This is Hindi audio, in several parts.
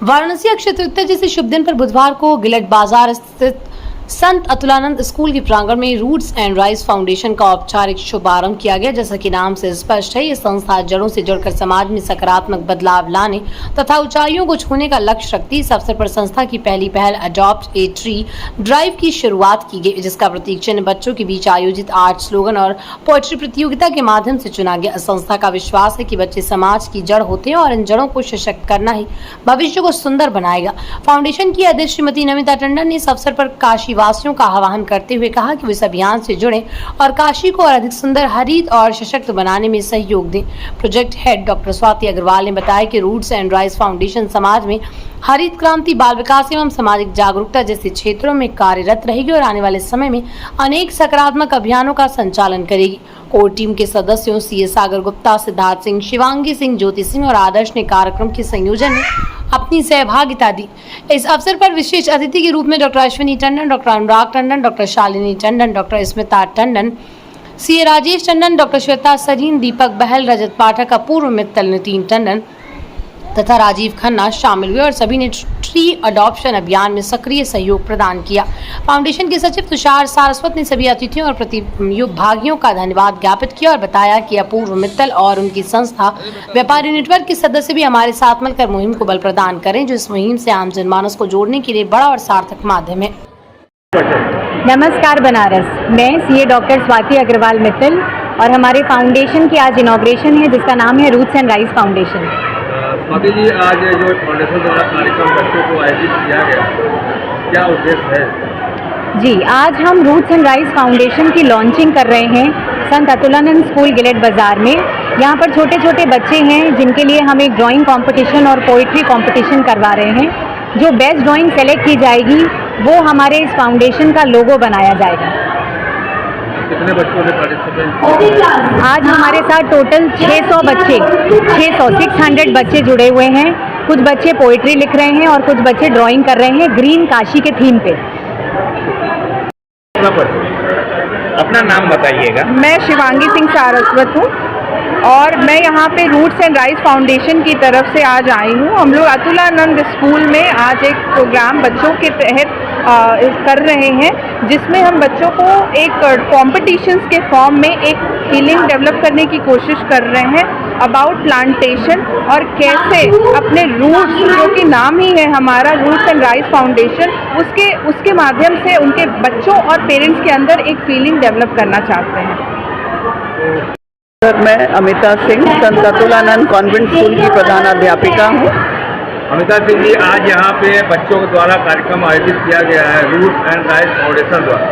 वाराणसी अक्षय तृतीया जैसे शुभ दिन पर बुधवार को गिलट बाजार स्थित संत अतुलानंद स्कूल के प्रांगण में रूट्स एंड राइज फाउंडेशन का औपचारिक शुभारंभ किया गया। जैसा कि नाम से स्पष्ट है, ये संस्था जड़ों से जुड़कर समाज में सकारात्मक बदलाव लाने तथा ऊंचाइयों को छूने का लक्ष्य रखती। इस अवसर पर संस्था की पहली पहल अडॉप्ट ए ट्री ड्राइव की शुरुआत की गई, जिसका प्रतीक चिन्ह बच्चों के बीच आयोजित आर्ट स्लोगन और पोएट्री प्रतियोगिता के माध्यम से चुना गया। संस्था का विश्वास है कि बच्चे समाज की जड़ होते हैं और इन जड़ों को सशक्त करना ही भविष्य को सुंदर बनाएगा। फाउंडेशन की अध्यक्ष श्रीमती नमिता टंडन ने इस अवसर पर काशी वासियों का आह्वान करते हुए कहा कि वे इस अभियान से जुड़े और काशी को और अधिक सुंदर, हरित और सशक्त बनाने में सहयोग दें। Project head doctor Swati Agarwal ने बताया कि रूट्स एंड राइज फाउंडेशन समाज में हरित क्रांति, बाल विकास एवं सामाजिक जागरूकता जैसे क्षेत्रों में कार्यरत रहेगी और आने वाले समय में अनेक सकारात्मक अभियानों का संचालन करेगी। कोर टीम के सदस्यों सीए सागर गुप्ता, सिद्धार्थ सिंह, शिवांगी सिंह, ज्योति सिंह और आदर्श ने कार्यक्रम के संयोजन में अपनी सहभागिता दी। इस अवसर पर विशेष अतिथि के रूप में doctor Ashwini Tandon, doctor Anurag Tandon, doctor Shalini Tandon, doctor Smita Tandon, CA Rajesh Tandon, doctor Shweta Sareen, Deepak Bahl, Rajat Pathak, Apoorv Mittal, Nitin Tandon तथा राजीव खन्ना शामिल हुए और सभी ने ट्री अडॉप्शन अभियान में सक्रिय सहयोग प्रदान किया। फाउंडेशन के सचिव तुषार सारस्वत ने सभी अतिथियों और प्रतिभागियों का धन्यवाद ज्ञापित किया और बताया कि अपूर्व मित्तल और उनकी संस्था व्यापारी नेटवर्क के सदस्य भी हमारे साथ मिलकर मुहिम को बल प्रदान करें, जो इस मुहिम से आम जनमानस को जोड़ने के लिए बड़ा और सार्थक माध्यम है। नमस्कार बनारस, मैं सीए डॉक्टर स्वाति अग्रवाल मित्तल और हमारे फाउंडेशन की आज इनॉग्रेशन है, जिसका नाम है Roots and Rise Foundation. Swati ji, आज जो फाउंडेशन द्वारा कार्यक्रम बच्चों को आयोजित किया गया, क्या उद्देश्य है? जी, आज हम रूट्स एंड राइज फाउंडेशन की लॉन्चिंग कर रहे हैं संत अतुलानंद स्कूल गिलट बाजार में। यहाँ पर छोटे छोटे बच्चे हैं जिनके लिए हम एक ड्राइंग कंपटीशन और पोइट्री कंपटीशन करवा रहे हैं। जो बेस्ट ड्राइंग सेलेक्ट की जाएगी वो हमारे इस फाउंडेशन का लोगो बनाया जाएगा। कितने बच्चों ने पार्टिसिपेट? आज हमारे साथ टोटल 600 बच्चे जुड़े हुए हैं। कुछ बच्चे पोइट्री लिख रहे हैं और कुछ बच्चे ड्राइंग कर रहे हैं ग्रीन काशी के थीम पे। अपना नाम बताइएगा। मैं शिवांगी सिंह सारस्वत हूँ और मैं यहाँ पे रूट्स एंड राइज फाउंडेशन की तरफ से आज आई हूँ। हम लोग अतुलानंद स्कूल में आज एक प्रोग्राम बच्चों के तहत कर रहे हैं, जिसमें हम बच्चों को एक कॉम्पिटिशन्स के फॉर्म में एक फीलिंग डेवलप करने की कोशिश कर रहे हैं अबाउट प्लांटेशन और कैसे अपने रूट्स, जो कि नाम ही है हमारा रूट्स एंड राइज फाउंडेशन, उसके माध्यम से उनके बच्चों और पेरेंट्स के अंदर एक फीलिंग डेवलप करना चाहते हैं। सर, मैं अमिता सिंह संत अतुलानंद कॉन्वेंट स्कूल की प्रधानाध्यापिका हूँ। अमिता सिंह जी, आज यहाँ पे बच्चों के द्वारा कार्यक्रम आयोजित किया गया है रूट्स एंड राइज फाउंडेशन द्वारा,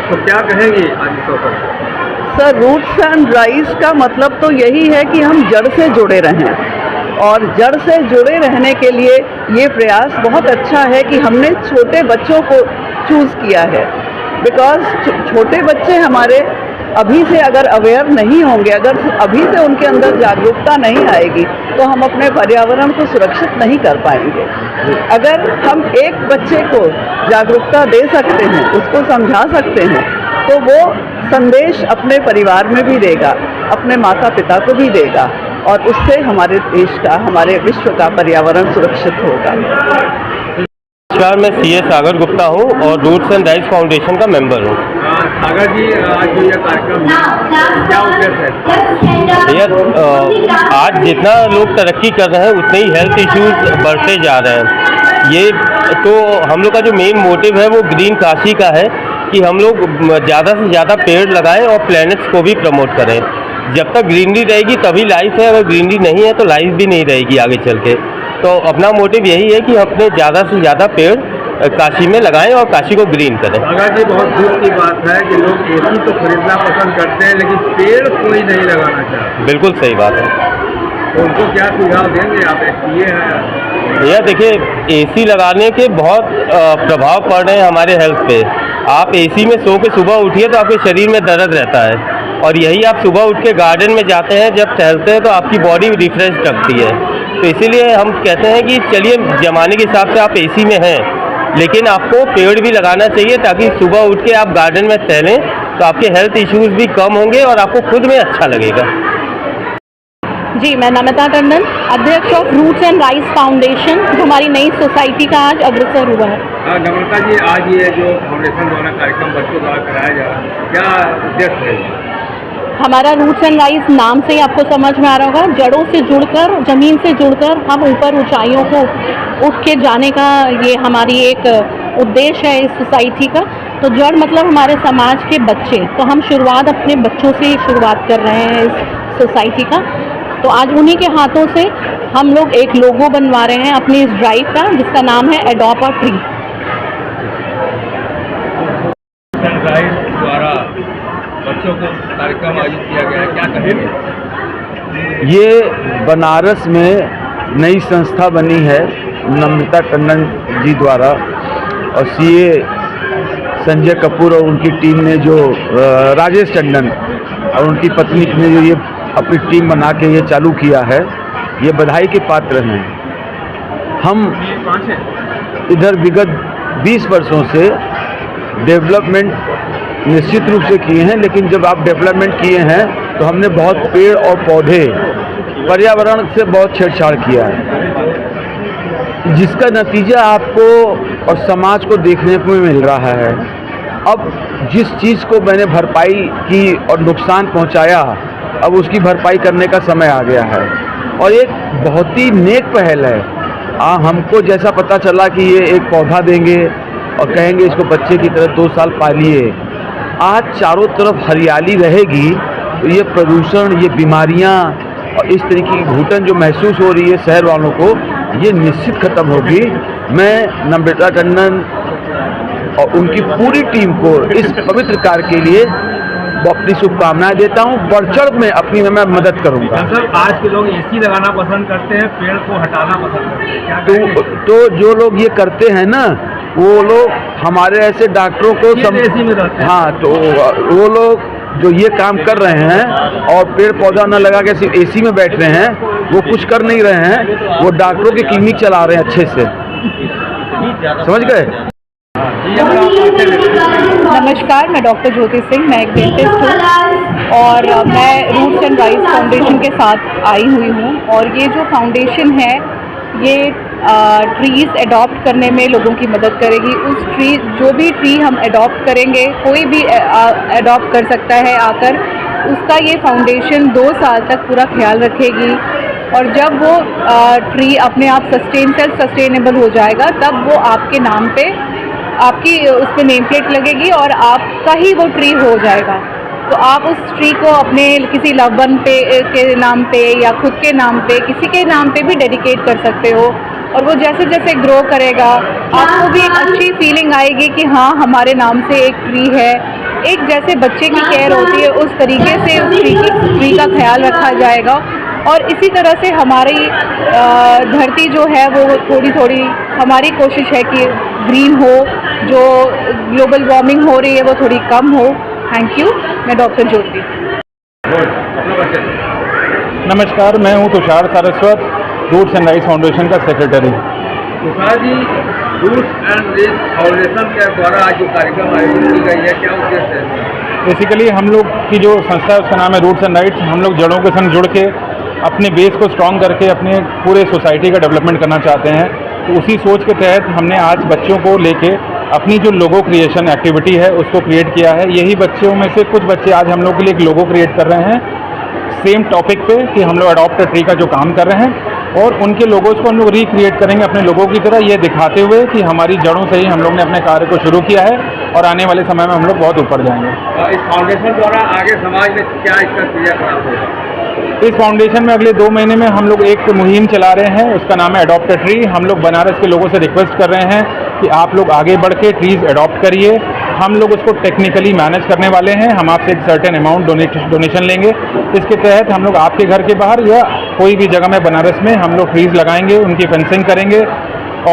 तो क्या कहेंगी आज इस अवसर पर? सर, रूट्स एंड राइज का मतलब तो यही है कि हम जड़ से जुड़े रहें और जड़ से जुड़े रहने के लिए ये प्रयास बहुत अच्छा है कि हमने छोटे बच्चों को चूज़ किया है। बिकॉज छोटे बच्चे हमारे अभी से अगर अवेयर नहीं होंगे, अगर अभी से उनके अंदर जागरूकता नहीं आएगी, तो हम अपने पर्यावरण को सुरक्षित नहीं कर पाएंगे। अगर हम एक बच्चे को जागरूकता दे सकते हैं, उसको समझा सकते हैं, तो वो संदेश अपने परिवार में भी देगा, अपने माता पिता को भी देगा और उससे हमारे देश का, हमारे विश्व का पर्यावरण सुरक्षित होगा। नमस्कार, मैं सीए सागर गुप्ता हूँ और रूट्स एंड राइज फाउंडेशन का मेंबर हूँ। सागर जी, आज जो ये कार्यक्रम क्या उद्देश्य है? भैया, आज जितना लोग तरक्की कर रहे हैं उतने ही हेल्थ इश्यूज बढ़ते जा रहे हैं। ये तो हम लोग का जो मेन मोटिव है वो ग्रीन काशी का है कि हम लोग ज़्यादा से ज़्यादा पेड़ लगाएं और प्लैनेट्स को भी प्रमोट करें। जब तक ग्रीनरी रहेगी तभी लाइफ है, अगर ग्रीनरी नहीं है तो लाइफ भी नहीं रहेगी आगे चल के। तो अपना मोटिव यही है कि अपने ज़्यादा से ज़्यादा पेड़ काशी में लगाएं और काशी को ग्रीन करें। अगर जी, बहुत दुख की बात है कि लोग एसी तो खरीदना पसंद करते हैं लेकिन पेड़ कोई नहीं लगाना चाहता। बिल्कुल सही बात है। तो उनको क्या सुझाव देंगे आप? ये हैं भैया, देखिए, एसी लगाने के बहुत प्रभाव पड़ रहे हैं हमारे हेल्थ पे। आप एसी में सो के सुबह उठिए तो आपके शरीर में दर्द रहता है और यही आप सुबह उठ के गार्डन में जाते हैं, जब टहलते हैं तो आपकी बॉडी रिफ्रेश रखती है। तो इसीलिए हम कहते हैं कि चलिए, ज़माने के हिसाब से आप एसी में हैं लेकिन आपको पेड़ भी लगाना चाहिए ताकि सुबह उठ के आप गार्डन में टहलें तो आपके हेल्थ इश्यूज़ भी कम होंगे और आपको खुद में अच्छा लगेगा। जी, मैं नमिता टंडन, अध्यक्ष of roots and rice foundation, जो हमारी नई सोसाइटी का आज अग्रसर हुआ है। नम्रता जी, आज ये जो फाउंडेशन द्वारा कार्यक्रम बच्चों द्वारा कराया जा रहा है, क्या उद्देश्य है? हमारा रूट्स एंड राइस नाम से ही आपको समझ में आ रहा होगा, जड़ों से जुड़कर, ज़मीन से जुड़कर हम ऊपर ऊंचाइयों को उठ के जाने का ये हमारी एक उद्देश्य है इस सोसाइटी का। तो जड़ मतलब हमारे समाज के बच्चे, तो हम शुरुआत अपने बच्चों से ही शुरुआत कर रहे हैं इस सोसाइटी का। तो आज उन्हीं के हाथों से हम लोग एक लोगो बनवा रहे हैं अपनी इस ड्राइव का, जिसका नाम है एडॉप्ट अ ट्री। द्वारा बच्चों को कार्यक्रम आयोजित किया गया है, क्या कहेंगे? ये बनारस में नई संस्था बनी है नम्रता टंडन जी द्वारा, और सीए संजय कपूर और उनकी टीम ने जो राजेश टंडन और उनकी पत्नी ने जो ये अपनी टीम बना के ये चालू किया है, ये बधाई के पात्र हैं। हम इधर विगत 20 वर्षों से डेवलपमेंट निश्चित रूप से किए हैं, लेकिन जब आप डेवलपमेंट किए हैं तो हमने बहुत पेड़ और पौधे, पर्यावरण से बहुत छेड़छाड़ किया है, जिसका नतीजा आपको और समाज को देखने को मिल रहा है। अब जिस चीज़ को मैंने भरपाई की और नुकसान पहुंचाया, अब उसकी भरपाई करने का समय आ गया है, और एक बहुत ही नेक पहल है। हमको जैसा पता चला कि ये एक पौधा देंगे और कहेंगे इसको बच्चे की तरह 2 साल पालिए, आज चारों तरफ हरियाली रहेगी तो ये प्रदूषण, ये बीमारियां और इस तरीके की घुटन जो महसूस हो रही है शहर वालों को, ये निश्चित खत्म होगी। मैं नम्रता टंडन और उनकी पूरी टीम को इस पवित्र कार्य के लिए अपनी शुभकामनाएं देता हूं। बढ़ चढ़ में अपनी मैं मदद करूंगा। सर, आज के लोग एसी लगाना पसंद करते हैं, पेड़ को हटाना पसंद करते हैं, क्या कहेंगे? तो जो लोग ये करते हैं ना, वो लोग हमारे ऐसे डॉक्टरों को एसी में रहते हैं। हाँ, तो वो लोग जो ये काम कर रहे हैं और पेड़ पौधा न लगा के सिर्फ एसी में बैठ रहे हैं, वो कुछ कर नहीं रहे हैं, वो डॉक्टरों की क्लिनिक चला रहे हैं अच्छे से। समझ गए? नमस्कार, मैं डॉक्टर ज्योति सिंह, मैं एक डेंटिस्ट हूँ और मैं रूट्स एंड राइस फाउंडेशन के साथ आई हुई हूँ। और ये जो फाउंडेशन है, ये ट्रीज़ अडॉप्ट करने में लोगों की मदद करेगी। उस ट्री, जो भी ट्री हम अडॉप्ट करेंगे, कोई भी अडॉप्ट कर सकता है आकर, उसका ये फाउंडेशन 2 साल तक पूरा ख्याल रखेगी। और जब वो ट्री अपने आप सेल्फ सस्टेनेबल हो जाएगा, तब वो आपके नाम पे, आपकी उस पर नेम प्लेट लगेगी और आपका ही वो ट्री हो जाएगा। तो आप उस ट्री को अपने किसी लव वन पे के नाम पे या खुद के नाम पे, किसी के नाम पे भी डेडिकेट कर सकते हो। और वो जैसे जैसे ग्रो करेगा, आपको भी एक अच्छी फीलिंग आएगी कि हाँ, हमारे नाम से एक ट्री है। एक जैसे बच्चे की केयर होती है, उस तरीके से उस ट्री का ख्याल रखा जाएगा। और इसी तरह से हमारी धरती जो है, वो थोड़ी थोड़ी हमारी कोशिश है कि ग्रीन हो, जो ग्लोबल वार्मिंग हो रही है वो थोड़ी कम हो। Thank you. मैं डॉक्टर ज्योति। नमस्कार, मैं हूँ Tushar Saraswat, Roots and rice Foundation का secretary. Tushar ji, Roots and rice Foundation के द्वारा आज जो कार्यक्रम आयोजित की गई है, क्या उद्देश्य है? बेसिकली हम लोग की जो संस्था है उसका नाम है रूट्स एंड राइट्स। हम लोग जड़ों के संग जुड़ के अपने बेस को स्ट्रॉन्ग करके अपने पूरे सोसाइटी का डेवलपमेंट करना चाहते हैं। तो उसी सोच के तहत हमने आज बच्चों को लेके अपनी जो लोगो क्रिएशन एक्टिविटी है उसको क्रिएट किया है। यही बच्चों में से कुछ बच्चे आज हम लोग के लिए एक लोगो क्रिएट कर रहे हैं सेम टॉपिक पे कि हम लोग अडॉप्ट अ ट्री का जो काम कर रहे हैं, और उनके लोगोज को हम लोग रिक्रिएट करेंगे अपने लोगों की तरह, ये दिखाते हुए कि हमारी जड़ों से ही हम लोग ने अपने कार्य को शुरू किया है और आने वाले समय में हम लोग बहुत ऊपर जाएंगे। इस फाउंडेशन द्वारा आगे समाज में क्या इसका क्रियाकलाप होगा? इस फाउंडेशन में अगले 2 महीने में हम लोग एक मुहिम चला रहे हैं, उसका नाम है अडॉप्ट अ ट्री। हम लोग बनारस के लोगों से रिक्वेस्ट कर रहे हैं कि आप लोग आगे बढ़ के ट्रीज़ अडॉप्ट करिए। हम लोग उसको टेक्निकली मैनेज करने वाले हैं। हम आपसे एक सर्टेन अमाउंट डोनेशन लेंगे। इसके तहत हम लोग आपके घर के बाहर या कोई भी जगह में बनारस में हम लोग ट्रीज़ लगाएंगे, उनकी फेंसिंग करेंगे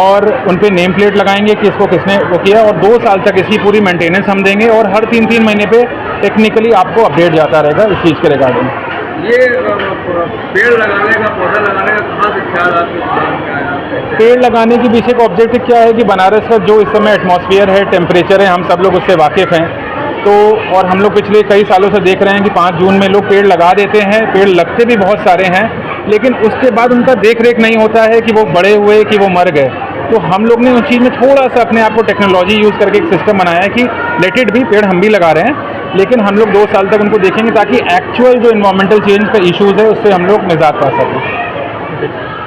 और उन पे नेम प्लेट लगाएंगे कि इसको किसने वो किया, और 2 साल तक इसकी पूरी मेंटेनेंस हम देंगे और हर 3-3 महीने पे टेक्निकली आपको अपडेट जाता रहेगा इस चीज़ के रिगार्डिंग। ये पेड़ लगाने का, पौधा लगाने का कहाँ से ख्याल आपके? पेड़ लगाने के पीछे का ऑब्जेक्टिव क्या है कि बनारस का जो इस समय एटमॉस्फेयर है, टेम्परेचर है, हम सब लोग उससे वाकिफ़ हैं। तो और हम लोग पिछले कई सालों से देख रहे हैं कि 5 जून में लोग पेड़ लगा देते हैं, पेड़ लगते भी बहुत सारे हैं, लेकिन उसके बाद उनका देख रेख नहीं होता है कि वो बड़े हुए कि वो मर गए। तो हम लोग ने उस चीज़ में थोड़ा सा अपने आप को टेक्नोलॉजी यूज़ करके एक सिस्टम बनाया है कि लेट इट भी, पेड़ हम भी लगा रहे हैं, लेकिन हम लोग 2 साल तक उनको देखेंगे ताकि एक्चुअल जो इन्वायरमेंटल चेंज का इश्यूज़ है उससे हम लोग निजात पा सकें।